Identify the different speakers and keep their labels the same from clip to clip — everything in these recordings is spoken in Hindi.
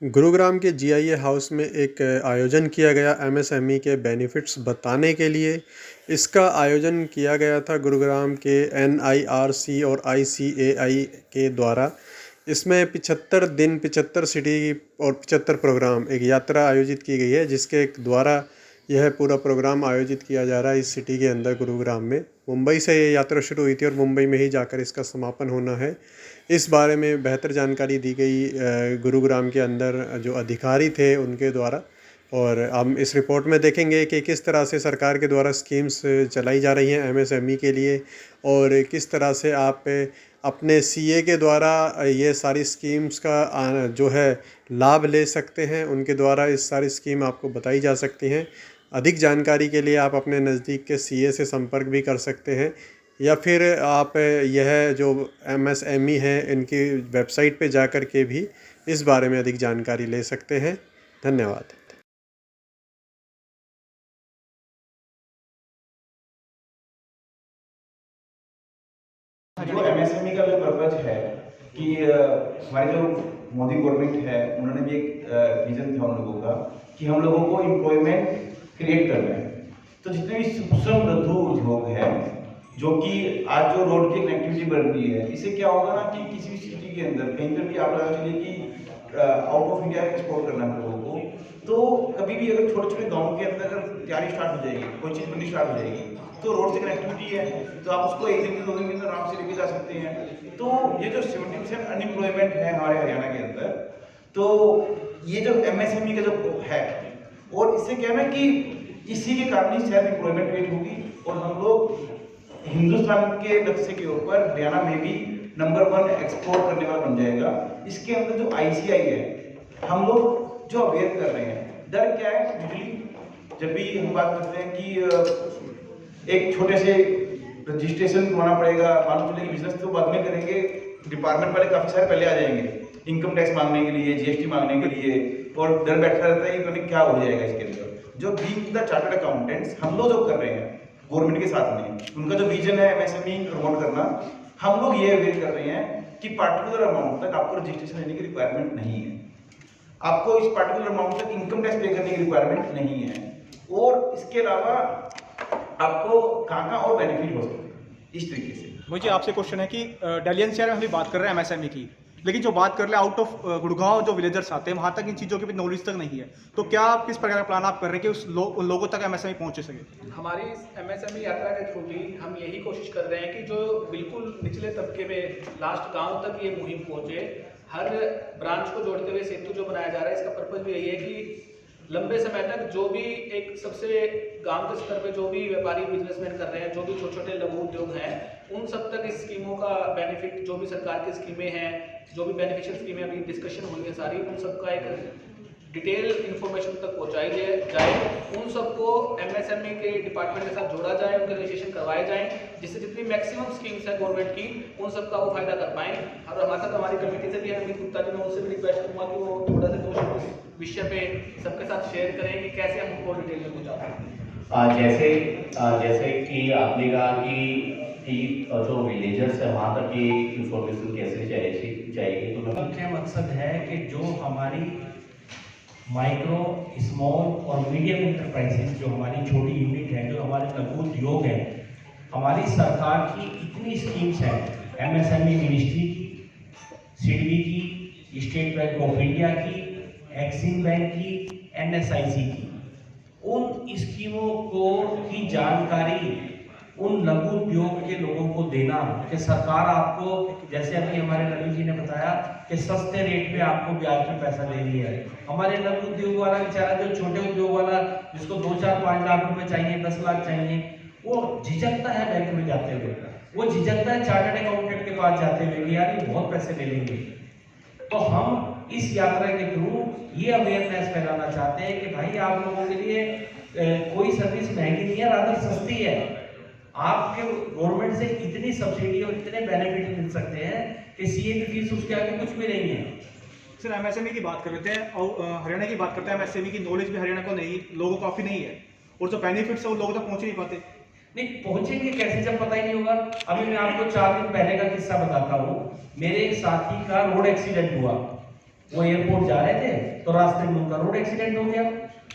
Speaker 1: गुरुग्राम के जीआईए हाउस में एक आयोजन किया गया एमएसएमई के बेनिफिट्स बताने के लिए। इसका आयोजन किया गया था गुरुग्राम के एनआईआरसी और आईसीएआई के द्वारा। इसमें 75 दिन 75 सिटी और 75 प्रोग्राम एक यात्रा आयोजित की गई है, जिसके द्वारा यह पूरा प्रोग्राम आयोजित किया जा रहा है इस सिटी के अंदर गुरुग्राम में। मुंबई से ये यात्रा शुरू हुई थी और मुंबई में ही जाकर इसका समापन होना है। इस बारे में बेहतर जानकारी दी गई गुरुग्राम के अंदर जो अधिकारी थे उनके द्वारा। और हम इस रिपोर्ट में देखेंगे कि किस तरह से सरकार के द्वारा स्कीम्स चलाई जा रही हैं एमएसएमई के लिए, और किस तरह से आप अपने सीए के द्वारा ये सारी स्कीम्स का जो है लाभ ले सकते हैं। उनके द्वारा इस सारी स्कीम आपको बताई जा सकती हैं। अधिक जानकारी के लिए आप अपने नज़दीक के सीए से संपर्क भी कर सकते हैं, या फिर आप यह जो एमएसएमई है इनकी वेबसाइट पे जाकर के भी इस बारे में अधिक जानकारी ले सकते हैं। धन्यवाद।
Speaker 2: जो एमएसएमई का जो पर्पज है कि हमारी जो मोदी गवर्नमेंट है, उन्होंने भी एक विजन था उन लोगों का कि हम लोगों को एम्प्लॉयमेंट क्रिएट करना है। तो जितने भी सूक्ष्म लघु उद्योग है, जो कि आज जो रोड की कनेक्टिविटी बढ़ रही है, इससे क्या होगा ना कि किसी भी सिटी के अंदर कहीं पर भी आप लगा चलिए कि आउट ऑफ इंडिया एक्सपोर्ट करना है लोगों को, तो कभी भी अगर छोटे छोटे गाँव के अंदर अगर तैयारी स्टार्ट हो जाएगी, कोई चीज़ बननी स्टार्ट हो जाएगी, तो रोड से कनेक्टिविटी है, तो आप उसको एक दिन के 2 दिन के अंदर आराम से लेके जा सकते हैं। तो ये जो 70% अनएम्प्लॉयमेंट है हमारे हरियाणा के अंदर, तो ये जो एमएसएमई का जो है, और इससे क्या है ना कि इसी के कारण ही शायद एम्प्लॉयमेंट क्रिएट होगी और हम लोग हिंदुस्तान के नक्शे के ऊपर हरियाणा में भी नंबर 1 एक्सपोर्ट करने वाला बन जाएगा। इसके अंदर जो आईसीआई है, हम लोग जो अवेयर कर रहे हैं, डर क्या है यूजली जब भी हम बात करते हैं कि एक छोटे से रजिस्ट्रेशन करवाना पड़ेगा, मालूम चले कि बिजनेस तो बाद में करेंगे, डिपार्टमेंट वाले काफी सारे पहले आ जाएंगे इनकम टैक्स मांगने के लिए, जीएसटी मांगने के लिए, और डर बैठा रहता है कि क्या हो जाएगा इसके अंदर। जो बीइंग द चार्टर्ड अकाउंटेंट्स हम लोग जो कर रहे हैं गवर्नमेंट के साथ में, उनका जो विजन है एमएसएमई प्रमोट करना, हम लोग ये अवेयर कर रहे हैं कि पार्टिकुलर अमाउंट तक आपको रजिस्ट्रेशन लेने की रिक्वायरमेंट नहीं है, आपको इस पार्टिकुलर अमाउंट तक इनकम टैक्स पे करने की रिक्वायरमेंट नहीं है, और इसके अलावा आपको कहाँ और बेनिफिट हो सकते हैं इस तरीके से।
Speaker 3: मुझे आपसे क्वेश्चन है कि डेली एनसीआर में हम भी बात कर रहे हैं एमएसएमई की, लेकिन जो बात कर रहे हैं आउट ऑफ गुड़गांव जो विलेजर्स आते हैं वहाँ तक इन चीज़ों की भी नॉलेज तक नहीं है, तो क्या आप किस प्रकार का प्लान आप कर रहे हैं कि उन लोगों तक एमएसएमई पहुँचे सके?
Speaker 4: हमारी एमएसएमई यात्रा के थ्रू भी हम यही कोशिश कर रहे हैं कि जो बिल्कुल निचले तबके में लास्ट गांव तक ये मुहिम पहुंचे। हर ब्रांच को जोड़ते हुए सेतु जो बनाया जा रहा है, इसका पर्पज भी यही है कि लंबे समय तक जो भी एक सबसे गांव के स्तर पे जो भी व्यापारी बिजनेसमैन कर रहे हैं, जो भी छोटे छोटे लघु उद्योग हैं, उन सब तक इस स्कीमों का बेनिफिट, जो भी सरकार की स्कीमें हैं, जो भी बेनिफिशियल स्कीमें अभी डिस्कशन हुई है सारी, उन सबका एक डिटेल इन्फॉर्मेशन तक पहुंचाई जाए, उन सबको एमएसएमई के डिपार्टमेंट के साथ जोड़ा जाए, उनके रजिस्ट्रेशन करवाए जाएं, जिससे जितनी मैक्सिमम स्कीम्स है गवर्नमेंट की, उन सबका वो फायदा कर पाएं। और हमारे साथ हमारी कमेटी से भी है अमित गुप्ता जी, मैं उनसे भी रिक्वेस्ट करूँगा कि वो थोड़ा सा दो विषय पे सबके साथ शेयर करें कि कैसे हम उनको डिटेल में पहुँचा सकते
Speaker 5: हैं। जैसे कि आपने कहा कि जो विलेजर्स है वहाँ तक ये इंफॉर्मेशन कैसे जाएगी, तो
Speaker 6: मुख्य मकसद है कि जो हमारी माइक्रो, स्मॉल और मीडियम इंटरप्राइजेस, जो हमारी छोटी यूनिट है, जो हमारे लघु उद्योग हैं, हमारी सरकार की इतनी स्कीम्स हैं, एमएसएमई मिनिस्ट्री की, सिडबी की, स्टेट बैंक ऑफ इंडिया की, एक्सिम बैंक की, एनएसआईसी की, उन स्कीमों को की जानकारी उन लघु उद्योग के लोगों को देना कि सरकार आपको, जैसे अभी हमारे रवि जी ने बताया कि सस्ते रेट पे आपको ब्याज पे पैसा दे रही है। हमारे लघु उद्योग वाला बेचारा, जो छोटे उद्योग वाला जिसको 2, 4, 5 लाख रुपए चाहिए, 10 लाख चाहिए, वो झिझकता है बैंक में जाते हुए, वो झिझकता है चार्टर्ड अकाउंटेंट के पास जाते हुए कि यार ये बहुत पैसे ले लेंगे। तो हम इस यात्रा के थ्रू ये अवेयरनेस फैलाना चाहते हैं कि भाई आप लोगों के लिए कोई सर्विस महंगी नहीं है, रादर सस्ती है। आपके गवर्नमेंट से इतनी सब्सिडी और इतने बेनिफिट मिल सकते हैं कि सीए की फीस उसके आगे कुछ भी नहीं है।
Speaker 3: सर, एमएसएमई की बात कर लेते हैं और हरियाणा की बात करते हैं। एमएसएमई की नॉलेज भी हरियाणा को नहीं, लोगों को काफ़ी नहीं है, और जो बेनिफिट्स है वो लोगों तक पहुँच नहीं पाते।
Speaker 6: नहीं पहुंचेंगे कैसे जब पता ही नहीं होगा। अभी मैं आपको 4 दिन पहले का किस्सा बताता हूँ। मेरे एक साथी का रोड एक्सीडेंट हुआ, वो एयरपोर्ट जा रहे थे तो रास्ते में उनका रोड एक्सीडेंट हो गया।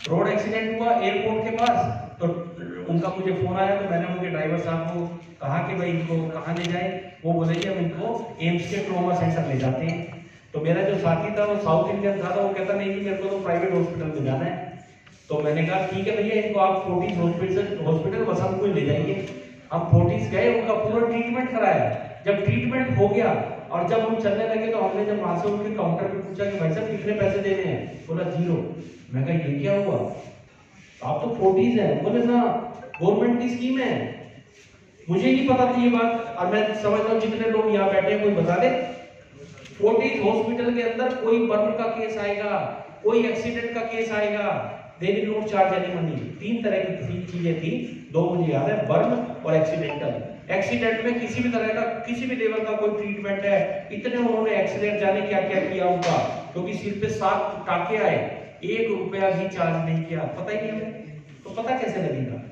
Speaker 6: रोड एक्सीडेंट हुआ एयरपोर्ट के पास, तो उनका मुझे फोन आया, तो मैंने उनके ड्राइवर साहब को कहा कि भाई इनको कहाँ ले जाए। वो बोले कि हम इनको एम्स के ट्रॉमा सेंटर ले जाते हैं। तो मेरा जो साथी था वो साउथ इंडियन था, वो कहता नहीं जी मेरे को तो प्राइवेट हॉस्पिटल में जाना है। तो मैंने कहा ठीक है भैया, इनको आप फोर्टिस हॉस्पिटल वसंत को ले जाइए। हम फोर्टिस गए, उनका पूरा ट्रीटमेंट कराया। जब ट्रीटमेंट हो गया और जब हम चलने लगे तो हमने जब वहां से उनके काउंटर पे पूछा कि भाई साहब कितने पैसे देने हैं, बोला 0। मैं कहा ये क्या हुआ, आप तो फोर्टिस है। बोले ना गवर्नमेंट की स्कीम है। मुझे नहीं पता थी ये बात, और मैं समझता हूँ जितने लोग यहाँ बैठे हैं कोई बता दे। फोर्टिस हॉस्पिटल के अंदर कोई बर्न का केस आएगा, कोई एक्सीडेंट का केस आएगा, they will not charge any money. 3 तरह की चीजें थी, 2 मुझे याद है, बर्न और एक्सीडेंटल। एक्सीडेंट में किसी भी तरह का किसी भी लेवल का कोई ट्रीटमेंट है, इतने उन्होंने एक्सीडेंट जाने क्या क्या किया उनका, क्योंकि सिर पे 7 टाके आए, 1 रुपया भी चार्ज नहीं किया। पता ही नहीं हमें, तो पता कैसे लगेगा।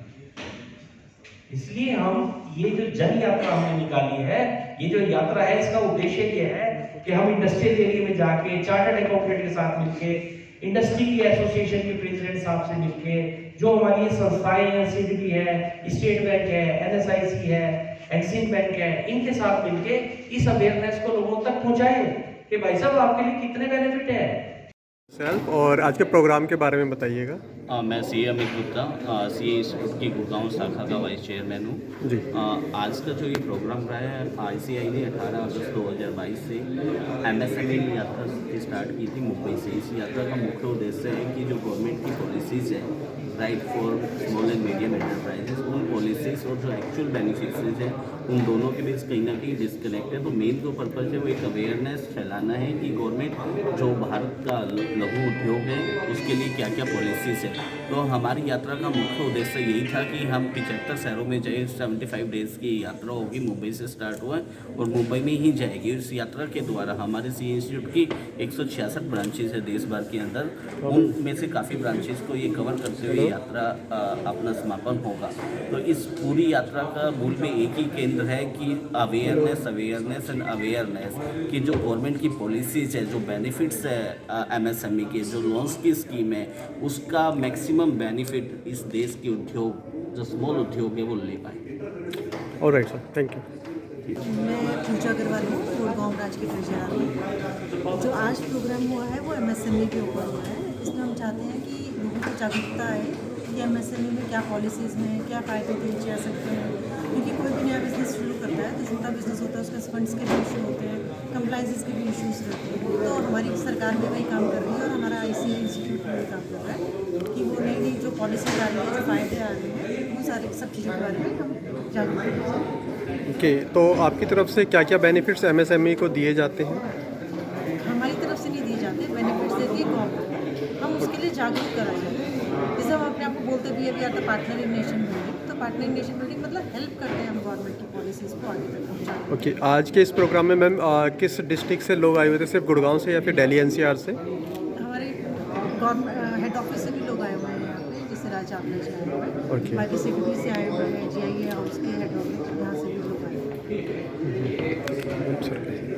Speaker 6: इसलिए हम ये जो जन यात्रा हमने निकाली है, ये जो यात्रा है इसका उद्देश्य ये है कि हम इंडस्ट्रियल एरिया में जाके चार्टर्ड अकाउंटेंट के साथ मिलके, इंडस्ट्री की एसोसिएशन के प्रेसिडेंट साहब से मिलके, जो हमारी संस्थाएं हैं, सीडीबी है, स्टेट बैंक है, एनएसआईसी है, एक्सिम बैंक है, इनके साथ मिलके इस अवेयरनेस को लोगों तक पहुंचाएं कि भाई साहब आपके लिए कितने बेनिफिट है।
Speaker 1: सेल्फ और आज के प्रोग्राम के बारे में बताइएगा।
Speaker 5: मैं सी अमित गुप्ता, सी इंस्टीट्यूट की गुड़गांव शाखा का वाइस चेयरमैन हूँ
Speaker 1: जी।
Speaker 5: आज का जो ये प्रोग्राम रहा है, आईसीआई ने 18 अगस्त 2022 से एमएसएमई यात्रा स्टार्ट की थी मुंबई से। इस यात्रा का मुख्य उद्देश्य है कि जो गवर्नमेंट की पॉलिसीज़ है right for small and medium enterprises, उन पॉलिसीज़ और जो एक्चुअल बेनिफिशरीज हैं उन दोनों के बीच कहीं ना कहीं डिस्कनेक्ट है। तो मेन जो पर्पज़ है वो एक अवेयरनेस फैलाना है कि गवर्नमेंट जो भारत का लघु उद्योग है उसके लिए क्या क्या पॉलिसीज़ है। तो हमारी यात्रा का मुख्य उद्देश्य यही था कि हम 75 शहरों में जाए। 75 डेज़ की यात्रा होगी, मुंबई से स्टार्ट हुआ है और मुंबई में ही जाएगी। इस यात्रा के द्वारा हमारे सी इंस्टीट्यूट की 166 ब्रांचेज है देश भर के अंदर, उनमें से काफ़ी ब्रांचेज को ये कवर करते हुए यात्रा अपना समापन होगा। तो इस पूरी यात्रा का मूल में एक ही केंद्र है कि अवेयरनेस एंड अवेयरनेस कि जो गवर्नमेंट की पॉलिसीज़ है, जो बेनिफिट्स है एमएसएमई के, जो लोन्स की स्कीम है, उसका मैक्सिमम बेनिफिट इस देश के उद्योग, जो स्मॉल उद्योग है, वो ले पाए।
Speaker 1: Alright sir, thank you.
Speaker 7: मैं पूजा अग्रवाल हूँ, गुड़गांव ब्रांच की ट्रेजरर हूँ। जो आज प्रोग्राम हुआ है वो एमएसएमई के ऊपर हुआ है। इसमें हम चाहते हैं कि लोगों को जागरूकता आए कि एमएसएमई में क्या पॉलिसीज़ में क्या फ़ायदे दिए जा सकते हैं। क्योंकि कोई भी नया बिजनेस शुरू करता है तो छोटा बिजनेस होता है, उसके फंड्स के भी इशू होते हैं, कंप्लाइंसेस के भी इशूज़ रहते हैं। तो हमारी सरकार भी वही काम कर रही है और हमारा आईसीआई इंस्टीट्यूट भी काम कर रहा है कि वो नई नई जो पॉलिसीज आ रही है, जो फ़ायदे आ रहे हैं, वो सारी सब चीज़ों के बारे में हम जागरूक करें।
Speaker 1: ओके, तो आपकी तरफ से क्या क्या बेनिफिट्स एमएसएमई को दिए जाते हैं?
Speaker 7: हमारी तरफ से नहीं दिए जाते, बेनिफिट्स देती है गवर्नमेंट, हम उसके लिए जागरूक कराएंगे। जैसे हम अपने आप को बोलते भी है we are the partner in nation building, तो पार्टनर इन नेशन बिल्डिंग मतलब हेल्प करते हैं हम गवर्नमेंट की पॉलिसीज़ को आगे तक पहुँचाने।
Speaker 1: ओके, आज के इस प्रोग्राम में मैम किस डिस्ट्रिक्ट से लोग आए हुए थे? सिर्फ गुड़गांव से या फिर दिल्ली एनसीआर से?
Speaker 7: हमारे गवर्नमेंट हेड ऑफिस से भी लोग आए हुए हैं यहाँ पे, जैसे राजा आपने से आए हुए हैं,
Speaker 1: Okay.
Speaker 7: बाकी सीडीबी से आए हुए हैं, जीआईए हाउस के हेड ऑफिस यहाँ से भी लोग आए हुए हैं।
Speaker 1: अच्छा।